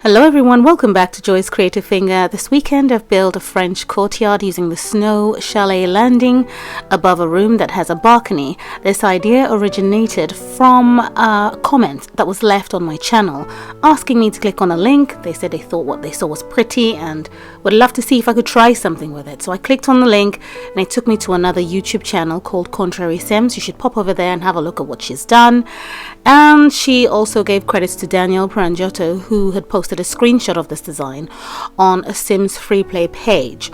Hello everyone, welcome back to JCfinger. This weekend I've built a French courtyard using the snow chalet landing above a room that has a balcony. This idea originated from a comment that was left on my channel asking me to click on a link. They said they thought what they saw was pretty and would love to see if I could try something with it. So I clicked on the link and it took me to another YouTube channel called Contrary Sims. You should pop over there and have a look at what she's done. And she also gave credits to Daniel Prangiotto, who had posted a screenshot of this design on a Sims FreePlay page.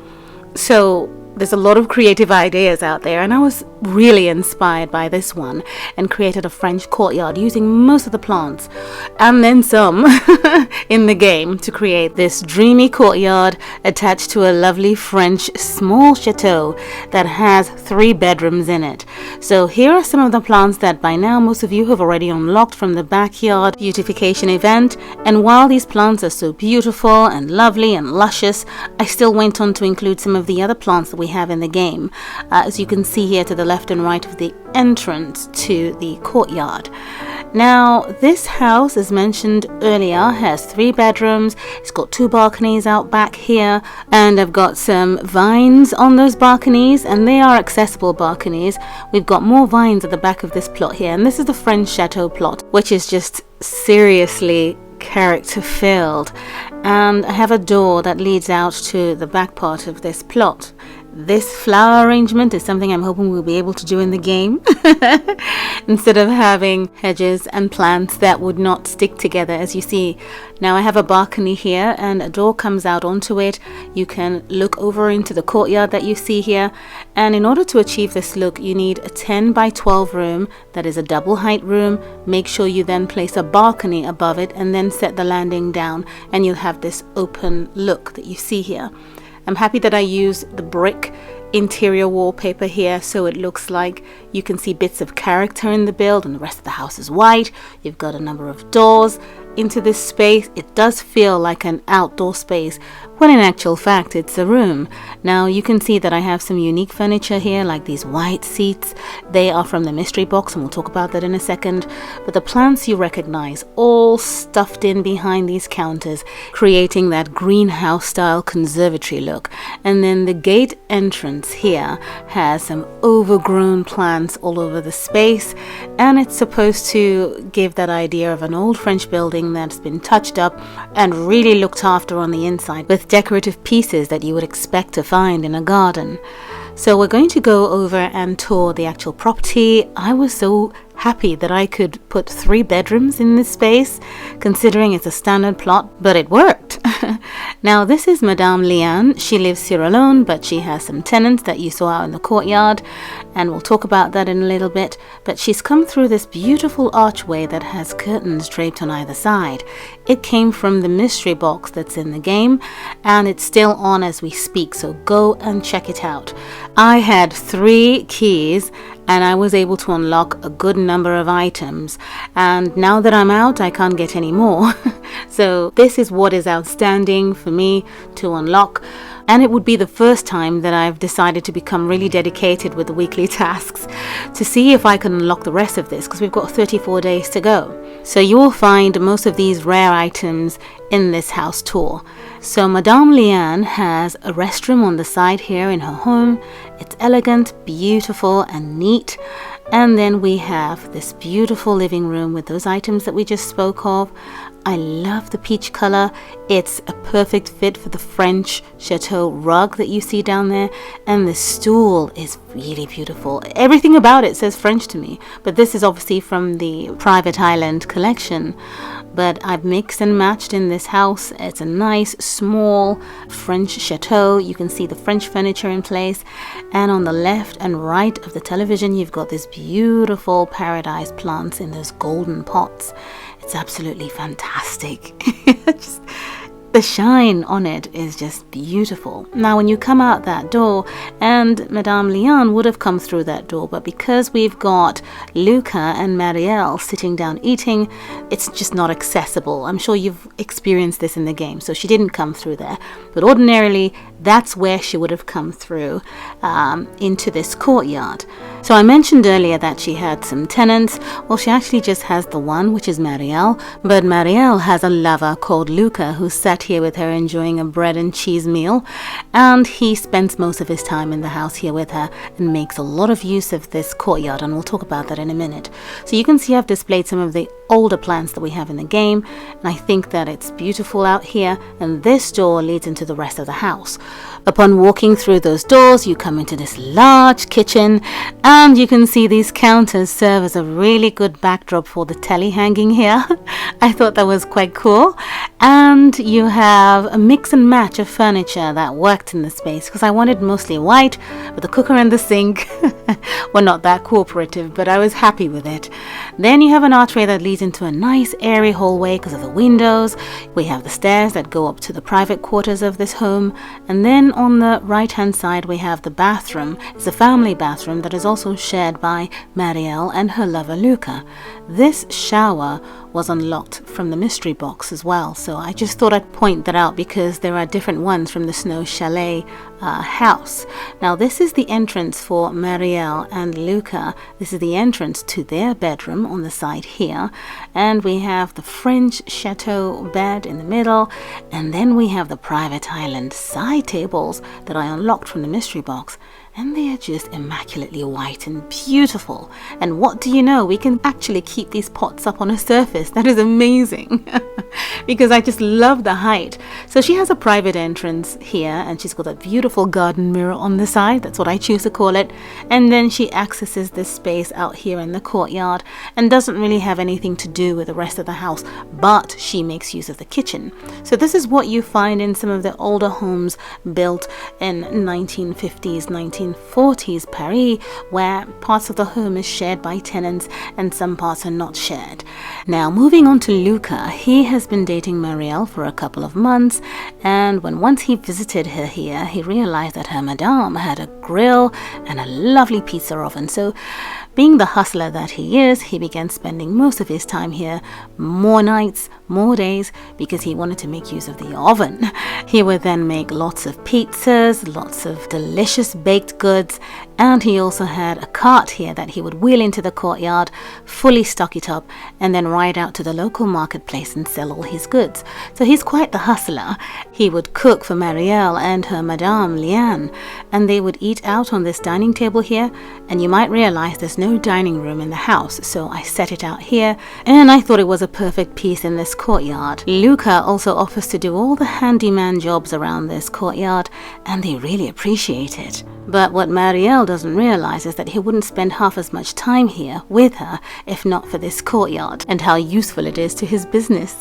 So there's a lot of creative ideas out there, and I was really inspired by this one and created a French courtyard using most of the plants and then some in the game to create this dreamy courtyard attached to a lovely French small chateau that has 3 bedrooms in it. So here are some of the plants that by now most of you have already unlocked from the backyard beautification event. And while these plants are so beautiful and lovely and luscious, I still went on to include some of the other plants that we have in the game, as you can see here to the left and right of the entrance to the courtyard. Now this house, as mentioned earlier, has 3 bedrooms. It's got 2 balconies out back here, and I've got some vines on those balconies, and they are accessible balconies. We've got more vines at the back of this plot here, and this is the French chateau plot, which is just seriously character filled. And I have a door that leads out to the back part of this plot. This flower arrangement is something I'm hoping we'll be able to do in the game instead of having hedges and plants that would not stick together, as you see. Now I have a balcony here and a door comes out onto it. You can look over into the courtyard that you see here, and in order to achieve this look you need a 10 by 12 room that is a double height room. Make sure you then place a balcony above it and then set the landing down, and you'll have this open look that you see here. I'm happy that I used the brick interior wallpaper here, so it looks like you can see bits of character in the build, and the rest of the house is white. You've got a number of doors into this space. It does feel like an outdoor space when in actual fact it's a room. Now you can see that I have some unique furniture here, like these white seats. They are from the mystery box, and we'll talk about that in a second. But the plants you recognize, all stuffed in behind these counters, creating that greenhouse style conservatory look. And then the gate entrance here has some overgrown plants all over the space, and it's supposed to give that idea of an old French building that's been touched up and really looked after on the inside, with decorative pieces that you would expect to find in a garden. So we're going to go over and tour the actual property. I was so happy that I could put 3 bedrooms in this space, considering it's a standard plot, but it worked. Now this is Madame Lyon. She lives here alone, but she has some tenants that you saw out in the courtyard, and we'll talk about that in a little bit. But she's come through this beautiful archway that has curtains draped on either side. It came from the mystery box that's in the game, and it's still on as we speak, so go and check it out. I had 3 keys and I was able to unlock a good number of items, and now that I'm out I can't get any more. So this is what is outstanding for me to unlock, and it would be the first time that I've decided to become really dedicated with the weekly tasks to see if I can unlock the rest of this, because we've got 34 days to go. So you will find most of these rare items in this house tour. So Madame Lyon has a restroom on the side here in her home. It's elegant, beautiful and neat. And then we have this beautiful living room with those items that we just spoke of. I love the peach color. It's a perfect fit for the French chateau rug that you see down there, and the stool is really beautiful. Everything about it says French to me, but this is obviously from the Private Island collection. But I've mixed and matched in this house. It's a nice small French chateau. You can see the French furniture in place, and on the left and right of the television you've got this beautiful paradise plants in those golden pots. It's absolutely fantastic. Just, the shine on it is just beautiful. Now when you come out that door, and Madame Lyon would have come through that door, but because we've got Luca and Marielle sitting down eating, it's just not accessible. I'm sure you've experienced this in the game, so she didn't come through there. But ordinarily that's where she would have come through into this courtyard. So I mentioned earlier that she had some tenants. Well, she actually just has the one, which is Marielle, but Marielle has a lover called Luca who sat here with her enjoying a bread and cheese meal, and he spends most of his time in the house here with her and makes a lot of use of this courtyard, and we'll talk about that in a minute. So you can see I've displayed some of the older plants that we have in the game, and I think that it's beautiful out here, and this door leads into the rest of the house. Upon walking through those doors, you come into this large kitchen, and you can see these counters serve as a really good backdrop for the telly hanging here. I thought that was quite cool. And you have a mix and match of furniture that worked in the space, because I wanted mostly white, but the cooker and the sink were not that cooperative, but I was happy with it. Then you have an archway that leads into a nice airy hallway because of the windows. We have the stairs that go up to the private quarters of this home, and then on the right hand side we have the bathroom. It's a family bathroom that is also shared by Marielle and her lover Luca. This shower was unlocked from the mystery box as well, so I just thought I'd point that out because there are different ones from the Snow Chalet house. Now this is the entrance for Marielle and Luca. This is the entrance to their bedroom on the side here, and we have the French chateau bed in the middle, and then we have the private island side tables that I unlocked from the mystery box, and they are just immaculately white and beautiful. And what do you know, we can actually keep these pots up on a surface. That is amazing because I just love the height. So she has a private entrance here, and she's got a beautiful garden mirror on the side. That's what I choose to call it. And then she accesses this space out here in the courtyard and doesn't really have anything to do with the rest of the house, but she makes use of the kitchen. So this is what you find in some of the older homes built in 1950s, 1940s Paris, where parts of the home is shared by tenants and some parts are not shared. Now moving on to Luca, he has been dating Marielle for a couple of months, and once he visited her here, he realized that her madame had a grill and a lovely pizza oven. So being the hustler that he is, he began spending most of his time here, more nights, more days, because he wanted to make use of the oven. He would then make lots of pizzas, lots of delicious baked goods, and he also had a cart here that he would wheel into the courtyard, fully stock it up, and then ride out to the local marketplace and sell all his goods. So he's quite the hustler. He would cook for Marielle and her madame Lyon, and they would eat out on this dining table here, and you might realize there's no dining room in the house, so I set it out here, and I thought it was a perfect piece in this courtyard. Luca also offers to do all the handyman jobs around this courtyard, and they really appreciate it. But what Marielle doesn't realize is that he wouldn't spend half as much time here with her if not for this courtyard and how useful it is to his business.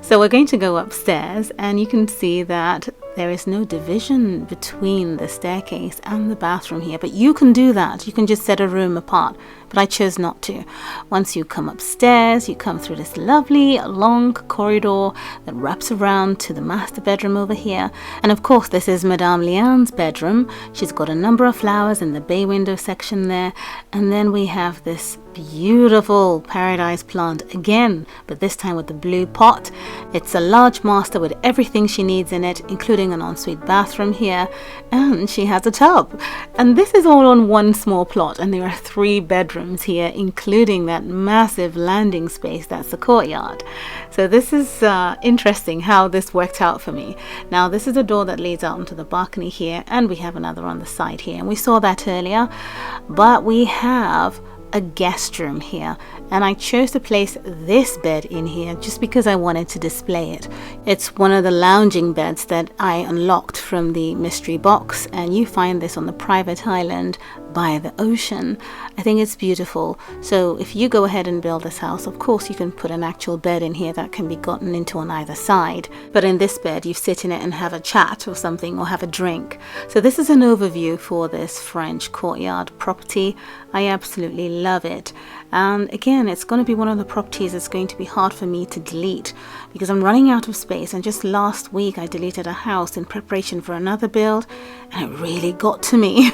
So we're going to go upstairs, and you can see that there is no division between the staircase and the bathroom here, but you can do that. You can just set a room apart, but I chose not to. Once you come upstairs, you come through this lovely long corridor that wraps around to the master bedroom over here. And of course, this is Madame Lyon's bedroom. She's got a number of flowers in the bay window section there. And then we have this beautiful paradise plant again, but this time with the blue pot. It's a large master with everything she needs in it, including an ensuite bathroom here, and she has a tub. And this is all on one small plot, and there are 3 bedrooms here, including that massive landing space that's the courtyard. So this is interesting how this worked out for me. Now this is a door that leads out onto the balcony here, and we have another on the side here, and we saw that earlier, but we have a guest room here, and I chose to place this bed in here just because I wanted to display it. It's one of the lounging beds that I unlocked from the mystery box, and you find this on the private island by the ocean. I think it's beautiful. So if you go ahead and build this house, of course you can put an actual bed in here that can be gotten into on either side, but in this bed you sit in it and have a chat or something, or have a drink. So this is an overview for this French courtyard property. I absolutely love it. And again, it's going to be one of the properties that's going to be hard for me to delete because I'm running out of space. And just last week I deleted a house in preparation for another build, and it really got to me.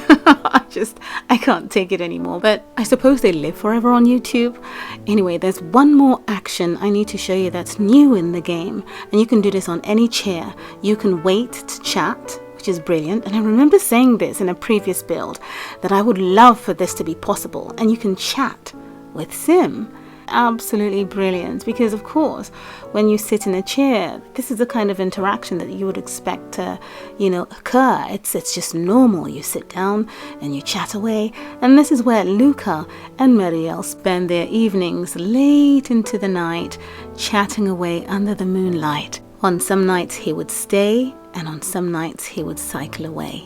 I can't take it anymore. But I suppose they live forever on YouTube. Anyway, there's one more action I need to show you that's new in the game, and you can do this on any chair. You can wait to chat, which is brilliant. And I remember saying this in a previous build that I would love for this to be possible, and you can chat with Sim. Absolutely brilliant, because of course when you sit in a chair, this is the kind of interaction that you would expect to occur. It's just normal. You sit down and you chat away, and this is where Luca and Marielle spend their evenings late into the night chatting away under the moonlight. On some nights he would stay, and on some nights he would cycle away.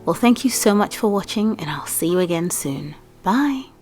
Well, thank you so much for watching, and I'll see you again soon. Bye.